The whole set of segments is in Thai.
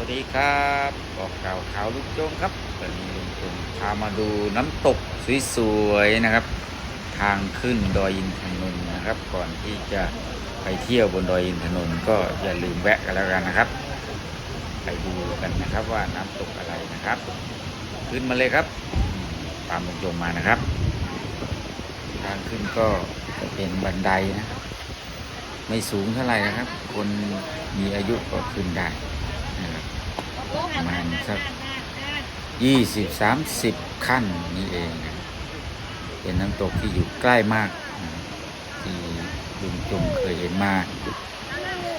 วัสดีครับบอกกล่าวข่าวลุงจงครับวันนี้ลุงจงพามาดูน้ำตกสวยๆนะครับทางขึ้นดอยอินทนนท์นะครับก่อนที่จะไปเที่ยวบนดอยอินทนนท์ก็อย่าลืมแวะกันแล้วกันนะครับไปดูกันนะครับว่าน้ำตกอะไรนะครับขึ้นมาเลยครับตามลุงจงมานะครับทางขึ้นก็เป็นบันไดนะครับไม่สูงเท่าไหร่นะครับคนมีอายุก็ขึ้นได้นะครับประมาณสัก20-30ขั้นนี่เองนะเป็นน้ำตกที่อยู่ใกล้มากที่ลุงจงเคยเห็นมา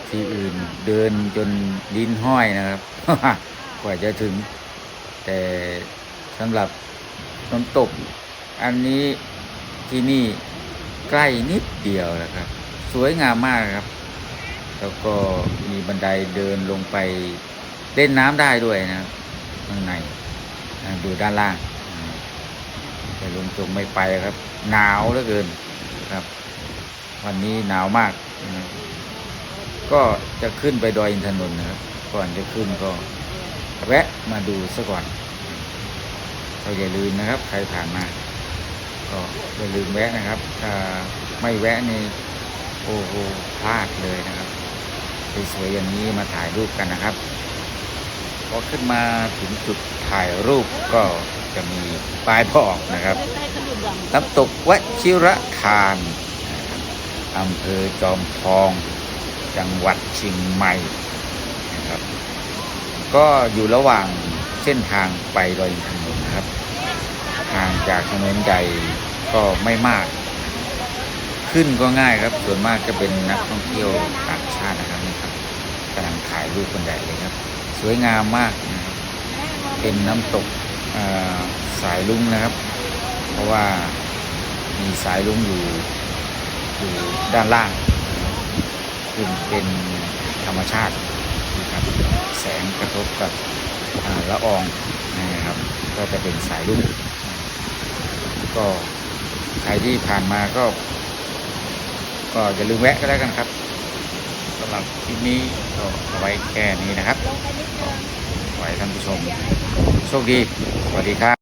ที่อื่นเดินจนลิ้นห้อยนะครับ กว่าจะถึงแต่สำหรับน้ำตกอันนี้ที่นี่ใกล้นิดเดียวนะครับสวยงามมากครับแล้วก็มีบันไดเดินลงไปเล่นน้ำได้ด้วยนะครับข้างในดูด้านล่างแต่ลุงจงไม่ไปครับหนาวเหลือเกินครับวันนี้หนาวมากก็จะขึ้นไปดอยอินทนนท์นะครับก่อนจะขึ้นก็แวะมาดูซะก่อนก็อย่าลืมนะครับใครผ่านมาก็อย่าลืมแวะนะครับถ้าไม่แวะนี่โอ้โหพลาดเลยนะครับสวยๆอย่างนี้มาถ่ายรูปกันนะครับพอขึ้นมาถึงจุดถ่ายรูปก็จะมีป้ายบอกนะครับน้ำตกวชิรทานอำเภอจอมทองจังหวัดเชียงใหม่นะครับก็อยู่ระหว่างเส้นทางไปดอยอินทนนท์นะครับห่างจากถนนใหญ่ก็ไม่มากขึ้นก็ง่ายครับส่วนมากจะเป็นนักท่องเที่ยวต่างชาตินะครับนี่ครับกำลังถ่ายรูปคนใหญ่เลยครับสวยงามมากนะครับเป็นน้ำตกสายลุ้งนะครับเพราะว่ามีสายลุ้งอยู่ด้านล่างซึ่งเป็นธรรมชาตินะครับแสงกระทบกับละอองนะครับก็จะเป็นสายลุ้งก็ใครที่ผ่านมาก็อย่าลืมแวะก็แล้วกันครับสำหรับคลิปนี้ก็เอาไว้แค่นี้นะครับขอให้ท่านผู้ชมโชคดีสวัสดีครับ